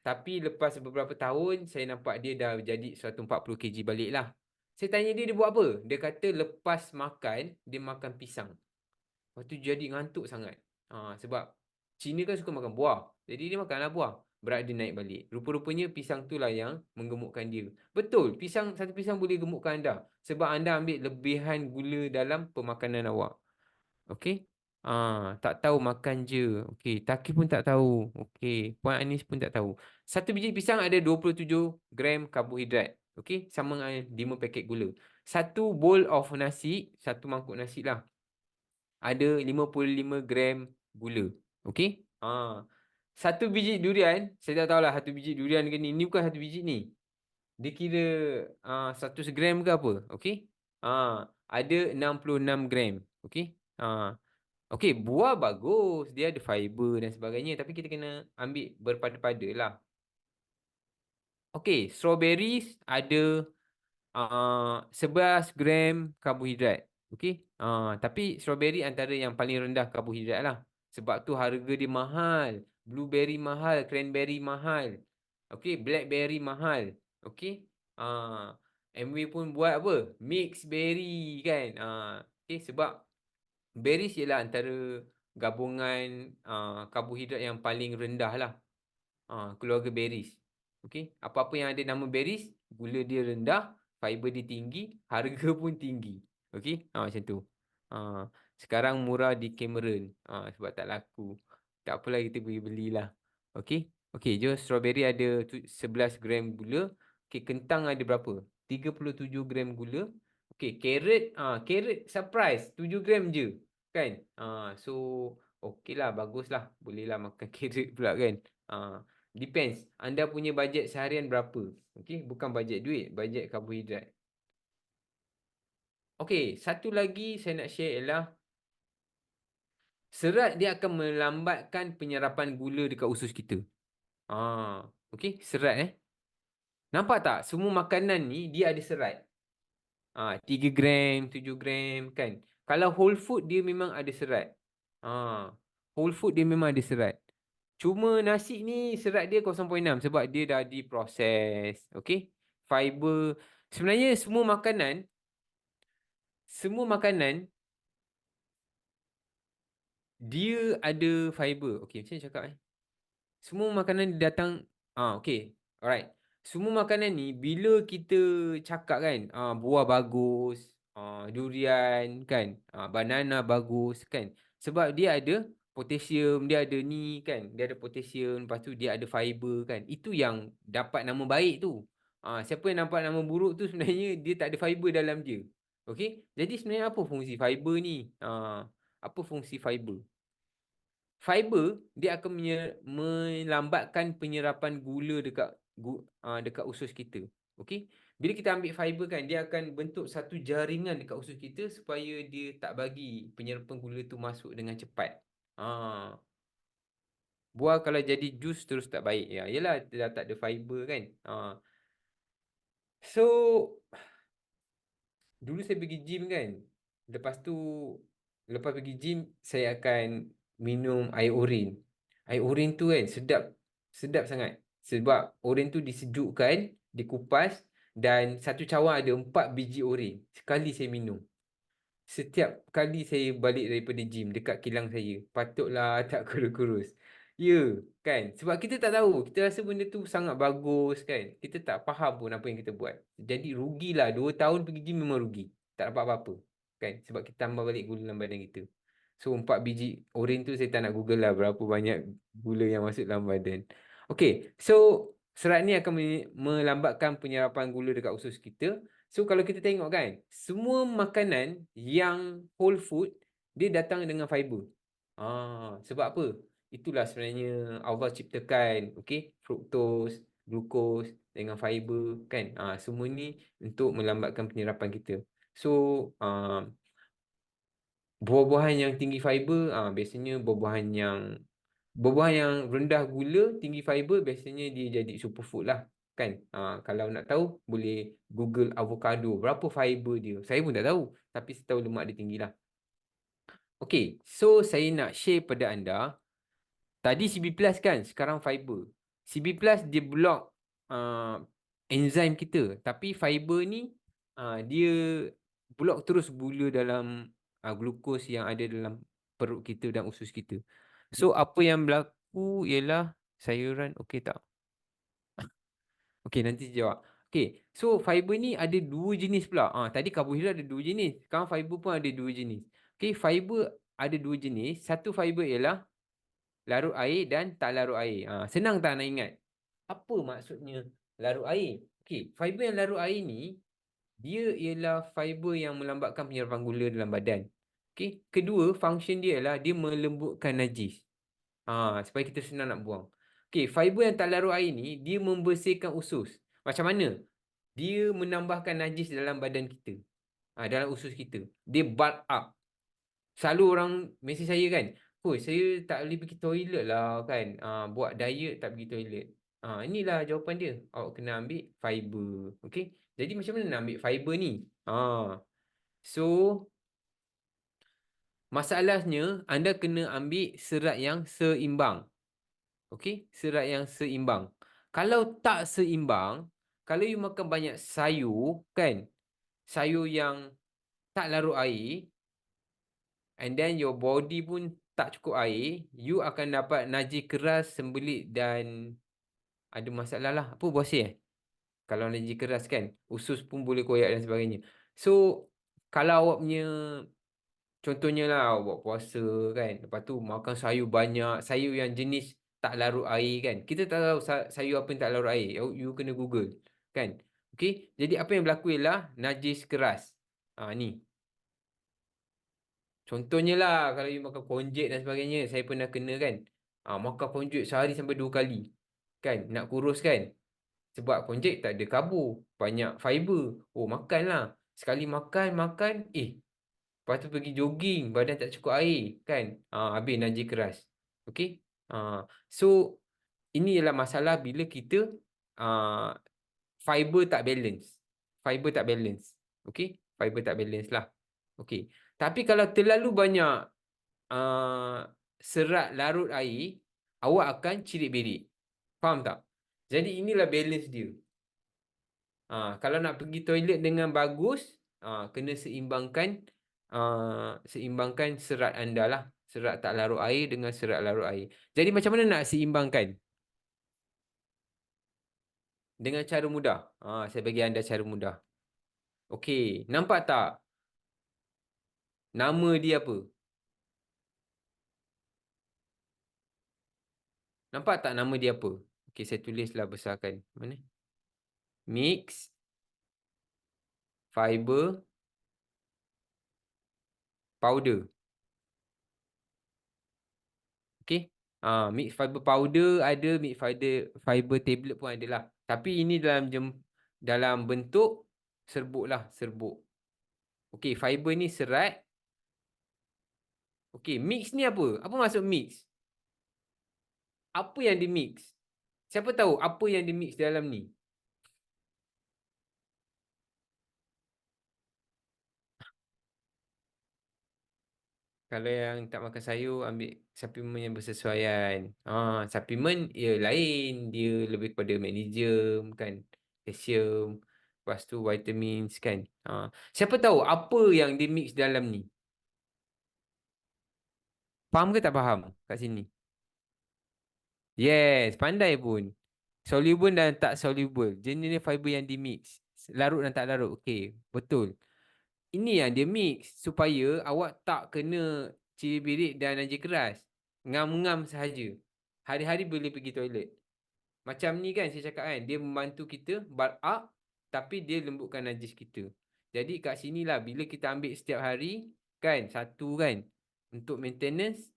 Tapi lepas beberapa tahun saya nampak dia dah jadi 140 kg balik lah. Saya tanya dia buat apa? Dia kata lepas makan dia makan pisang. Lepas tu jadi ngantuk sangat. Sebab Cina kan suka makan buah. Jadi dia makanlah buah. Berat dia naik balik. Rupa-rupanya pisang tu lah yang menggemukkan dia. Betul, satu pisang boleh gemukkan anda. Sebab anda ambil lebihan gula dalam pemakanan awak. Okey? Tak tahu makan je. Okey, Taki pun tak tahu. Okey, Puan Anis pun tak tahu. Satu biji pisang ada 27 gram karbohidrat. Okey, sama dengan 5 paket gula. Satu bowl of nasi, satu mangkuk nasi lah, ada 55 gram gula. Okey? Satu biji durian, saya tak tahulah satu biji durian ke ni. Ni bukan satu biji ni. Dia kira 100 gram ke apa. Okey? Ada 66 gram. Okey? Okey, buah bagus. Dia ada fiber dan sebagainya. Tapi kita kena ambil berpada-pada lah. Okey, strawberries ada 11 gram karbohidrat. Okey. Tapi strawberry antara yang paling rendah karbohidrat lah. Sebab tu harga dia mahal. Blueberry mahal, cranberry mahal. Okey, blackberry mahal. Okey. MW pun buat apa? Mix berry kan. Okey, sebab berries ialah antara gabungan karbohidrat yang paling rendah lah. Keluarga berries. Okey, apa-apa yang ada nama berries, gula dia rendah, fiber dia tinggi, harga pun tinggi. Okey, macam tu. Sekarang murah di Cameron. Sebab tak laku. Tak apalah, kita boleh belilah. Okey. Okey, jom strawberry ada 11 gram gula. Okey, kentang ada berapa? 37 gram gula. Okey, carrot surprise 7 gram je. Kan? So okeylah, baguslah. Bolehlah makan carrot pula kan. Depends. Anda punya bajet seharian berapa? Okey, bukan bajet duit, bajet karbohidrat. Okey, satu lagi saya nak share ialah serat dia akan melambatkan penyerapan gula dekat usus kita. Okey, serat Nampak tak? Semua makanan ni dia ada serat. 3 gram, 7 gram kan. Kalau whole food dia memang ada serat. Whole food dia memang ada serat. Cuma nasi ni serat dia 0.6 sebab dia dah diproses. Okey. Fiber. Sebenarnya semua makanan dia ada fiber. Okey, macam mana cakap semua makanan datang okey. Alright. Semua makanan ni bila kita cakap kan, buah bagus, durian kan, banana bagus kan. Sebab dia ada potasium, dia ada ni kan, dia ada potasium, lepas tu dia ada fiber kan. Itu yang dapat nama baik tu. Siapa yang nampak nama buruk tu sebenarnya dia tak ada fiber dalam dia. Okey? Jadi sebenarnya apa fungsi fiber ni? Apa fungsi fiber? Fiber dia akan melambatkan penyerapan gula dekat usus kita. Okey. Bila kita ambil fiber kan, dia akan bentuk satu jaringan dekat usus kita supaya dia tak bagi penyerapan gula tu masuk dengan cepat. Buah kalau jadi jus terus tak baik. Ya, yalah dah tak ada fiber kan. So dulu saya pergi gym kan. Lepas tu lepas pergi gym saya akan minum air oren. Air oren tu kan sedap sangat. Sebab oren tu disejukkan, dikupas dan satu cawan ada 4 biji oren. Sekali saya minum. Setiap kali saya balik daripada gym dekat kilang saya, patutlah tak kurus-kurus. Ya, kan? Sebab kita tak tahu. Kita rasa benda tu sangat bagus kan. Kita tak faham pun apa yang kita buat. Jadi rugilah. 2 tahun pergi gym memang rugi. Tak dapat apa-apa. Kan? Sebab kita tambah balik gula dalam badan kita. So 4 biji oren tu saya tak nak google lah berapa banyak gula yang masuk dalam badan. Okay. So serat ni akan melambatkan penyerapan gula dekat usus kita. So kalau kita tengok kan, semua makanan yang whole food dia datang dengan fiber. Sebab apa? Itulah sebenarnya Allah ciptakan, okey, fructose, glucose dengan fiber kan. Semua ni untuk melambatkan penyerapan kita. So buah-buahan yang tinggi fiber biasanya buah-buahan yang rendah gula, tinggi fiber biasanya dia jadi superfood lah. Kan? Kalau nak tahu boleh Google avocado. Berapa fiber dia? Saya pun tak tahu. Tapi saya tahu lemak dia tinggi lah. Okay. So saya nak share pada anda. Tadi CB Plus kan? Sekarang fiber. CB Plus dia block enzim kita. Tapi fiber ni dia block terus gula dalam glukos yang ada dalam perut kita dan usus kita. So apa yang berlaku ialah sayuran okey tak? Okey, nanti jawab. Okey, so fiber ni ada dua jenis pula. Tadi karbohidrat ada dua jenis. Sekarang fiber pun ada dua jenis. Okey, fiber ada dua jenis. Satu fiber ialah larut air dan tak larut air. Senang tak nak ingat? Apa maksudnya larut air? Okey, fiber yang larut air ni dia ialah fiber yang melambatkan penyerapan gula dalam badan. Okey, kedua function dia ialah dia melembutkan najis. Supaya kita senang nak buang. Okey, fiber yang tak larut air ni dia membersihkan usus. Macam mana? Dia menambahkan najis dalam badan kita. Dalam usus kita. Dia bulk up. Selalu orang mesej saya kan, saya tak boleh pergi toilet lah kan. Buat diet tak pergi toilet. Inilah jawapan dia. Awak kena ambil fiber. Okey. Jadi macam mana nak ambil fiber ni? So masalahnya anda kena ambil serat yang seimbang. Okey, serat yang seimbang. Kalau tak seimbang, kalau you makan banyak sayur kan, sayur yang tak larut air, and then your body pun tak cukup air, you akan dapat najis keras, sembelit dan ada masalah lah. Apa buasir Kalau najis keras kan, usus pun boleh koyak dan sebagainya. So, kalau awak punya contohnya lah buat puasa kan. Lepas tu makan sayur banyak. Sayur yang jenis tak larut air kan. Kita tak tahu sayur apa yang tak larut air. You kena Google kan. Okay. Jadi apa yang berlaku ialah najis keras. Ni. Contohnya lah kalau you makan konjet dan sebagainya. Saya pernah kena kan. Makan konjet sehari sampai 2 kali. Kan. Nak kurus kan. Sebab konjet tak ada karbo. Banyak fiber. Oh makanlah. Sekali makan. Lepas tu pergi jogging, badan tak cukup air, kan? Habis najis keras. Okey? So, ini ialah masalah bila kita uh, fiber tak balance. Fiber tak balance. Okey? Fiber tak balance lah. Okey. Tapi kalau terlalu banyak uh, serat larut air, awak akan cirit-berit. Faham tak? Jadi inilah balance dia. Kalau nak pergi toilet dengan bagus, kena seimbangkan serat anda lah. Serat tak larut air dengan serat larut air. Jadi macam mana nak seimbangkan? Dengan cara mudah. Saya bagi anda cara mudah. Okey, nampak tak? Nama dia apa? Nampak tak nama dia apa? Okey, saya tulislah besarkan. Mana? Mix fiber powder. Okey. Mix fiber powder ada, mix fiber tablet pun ada lah. Tapi ini dalam bentuk serbuk lah, serbuk. Okey, fiber ni serat. Okey, mix ni apa? Apa maksud mix? Apa yang di mix? Siapa tahu apa yang di mix dalam ni? Kalau yang tak makan sayur, ambil suplemen yang bersesuaian. Suplemen ia lain, dia lebih kepada magnesium kan, kalsium, lepas tu vitamins kan. Siapa tahu apa yang di mix dalam ni? Faham ke tak faham kat sini? Yes, pandai pun. Soluble dan tak soluble. Jenis fiber yang di mix. Larut dan tak larut. Okey, betul. Ini yang dia mix supaya awak tak kena cirit dan najis keras. Ngam-ngam sahaja. Hari-hari boleh pergi toilet. Macam ni kan saya cakap kan, dia membantu kita bulk up tapi dia lembutkan najis kita. Jadi kat sinilah bila kita ambil setiap hari kan, satu kan untuk maintenance,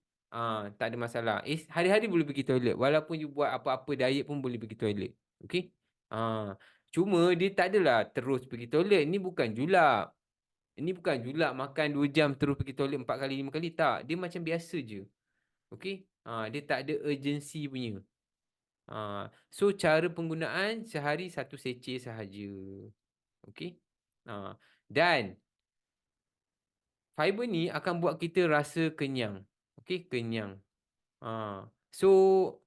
tak ada masalah. Hari-hari boleh pergi toilet walaupun you buat apa-apa diet pun boleh pergi toilet. Okey? Ah, cuma dia tak adalah terus pergi toilet. Ini bukan julak. Ini bukan julak makan 2 jam terus pergi toilet 4 kali 5 kali tak. Dia macam biasa je. Okey? Dia tak ada urgency punya. So cara penggunaan sehari satu seceh sahaja. Okey. Dan fiber ni akan buat kita rasa kenyang. Okey, kenyang. So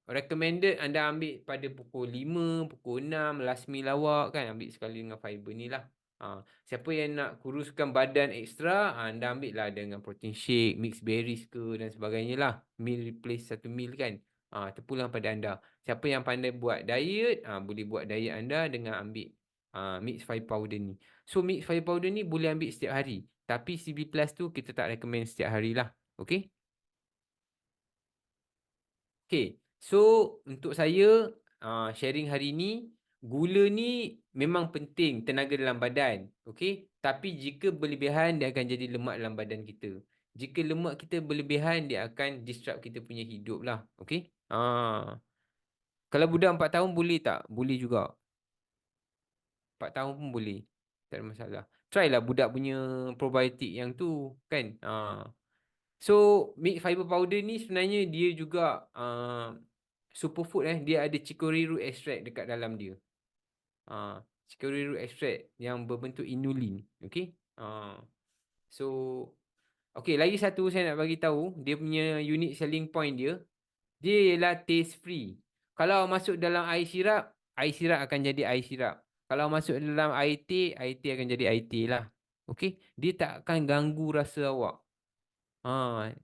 recommended anda ambil pada pukul 5, pukul 6, last meal awak kan ambil sekali dengan fiber ni lah. Siapa yang nak kuruskan badan ekstra, anda ambil lah dengan protein shake, mixed berries ke dan sebagainya lah. Meal replace satu meal kan. Terpulang pada anda. Siapa yang pandai buat diet, boleh buat diet anda dengan ambil mixed fiber powder ni. So mixed fiber powder ni boleh ambil setiap hari. Tapi CB Plus tu kita tak recommend setiap hari lah. Okay? Okay, so untuk saya sharing hari ni, gula ni memang penting tenaga dalam badan, okay? Tapi jika berlebihan dia akan jadi lemak dalam badan kita. Jika lemak kita berlebihan dia akan disrupt kita punya hidup lah, okay? Kalau budak 4 tahun boleh tak? Boleh juga. 4 tahun pun boleh. Tak ada masalah. Try lah budak punya probiotik yang tu kan. So milk fiber powder ni sebenarnya dia juga superfood dia ada chicory root extract dekat dalam dia. Chicory root extract yang berbentuk inulin. Okay. So okay, lagi satu saya nak bagi tahu dia punya unique selling point dia. Dia ialah taste free. Kalau masuk dalam air sirap akan jadi air sirap. Kalau masuk dalam air teh akan jadi air teh lah. Okay. Dia tak akan ganggu rasa awak.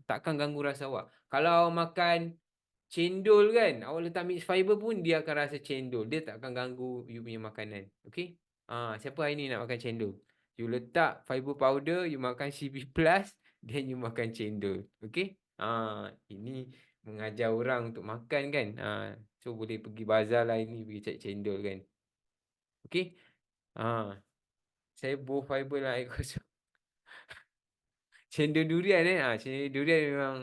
Takkan ganggu rasa awak. Kalau makan cendol kan, awak letak mix fiber pun dia akan rasa cendol. Dia tak akan ganggu you punya makanan. Okay? Siapa hari ni nak makan cendol? You letak fiber powder, you makan CB plus, then you makan cendol. Okay? Ini mengajar orang untuk makan kan. So boleh pergi bazar lah ini, pergi cari cendol kan. Okay? Saya boh fiber lah air kosong. Cendol durian cendol durian memang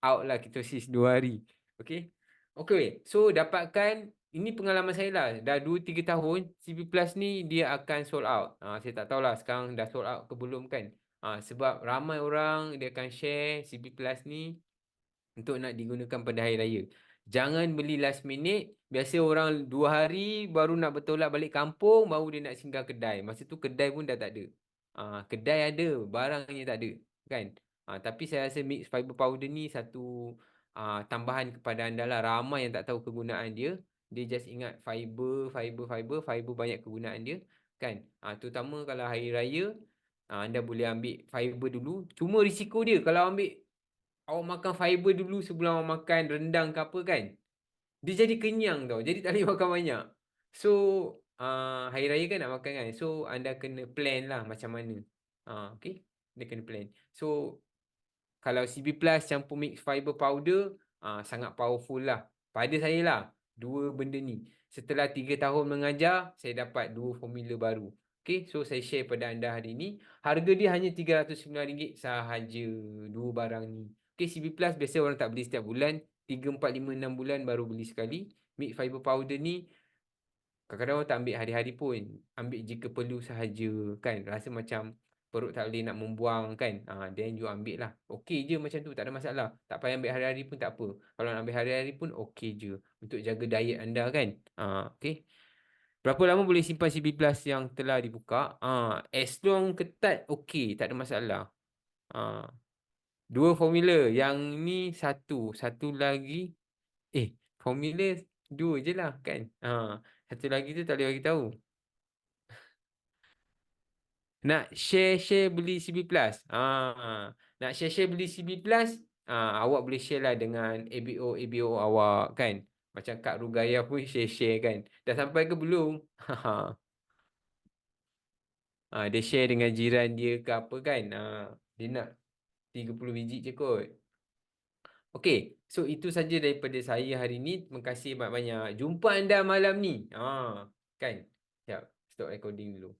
out lah ketosis 2 hari. Okay. Okay. So dapatkan, ini pengalaman saya lah. Dah 2-3 tahun CP Plus ni dia akan sold out. Saya tak tahulah sekarang dah sold out ke belum kan. Sebab ramai orang dia akan share CP Plus ni untuk nak digunakan pada hari raya. Jangan beli last minute. Biasa orang 2 hari baru nak bertolak balik kampung, baru dia nak singgah kedai. Masa tu kedai pun dah tak ada. Kedai ada, barangnya tak ada. Kan? Tapi saya rasa mix fiber powder ni satu tambahan kepada anda lah. Ramai yang tak tahu kegunaan dia. Dia just ingat fiber banyak kegunaan dia kan. Terutama kalau hari raya, anda boleh ambil fiber dulu. Cuma risiko dia kalau awak makan fiber dulu sebelum awak makan rendang ke apa kan, dia jadi kenyang tau. Jadi tak boleh makan banyak. So hari raya kan nak makan kan. So anda kena plan lah macam mana. Okay. Dia kena plan. So kalau CB Plus campur mix fiber powder, sangat powerful lah. Pada saya lah, dua benda ni. Setelah 3 tahun mengajar, saya dapat dua formula baru. Okay, so saya share pada anda hari ni. Harga dia hanya RM309 sahaja, dua barang ni. Okay, CB Plus biasa orang tak beli setiap bulan. 3, 4, 5, 6 bulan baru beli sekali. Mix fiber powder ni, kadang-kadang orang tak ambil hari-hari pun. Ambil jika perlu sahaja kan. Rasa macam perut tak boleh nak membuang kan. Then you ambil lah. Okey je macam tu. Tak ada masalah. Tak payah ambil hari-hari pun tak apa. Kalau nak ambil hari-hari pun okey je. Untuk jaga diet anda kan. Okay. Berapa lama boleh simpan CB Plus yang telah dibuka? As long ketat okey. Tak ada masalah. Dua formula. Yang ni satu. Satu lagi. Formula dua je lah kan. Satu lagi tu tak boleh bagi tahu. Nak share-share beli CB Plus. Nak share-share beli CB Plus, awak boleh share lah dengan ABO awak kan. Macam Kak Rugaya pun share-share kan. Dah sampai ke belum? Dia share dengan jiran dia ke apa kan. Dia nak 30 biji je kot. Okey, so itu saja daripada saya hari ni. Terima kasih banyak-banyak. Jumpa anda malam ni. Kan? Sekejap, stop recording dulu.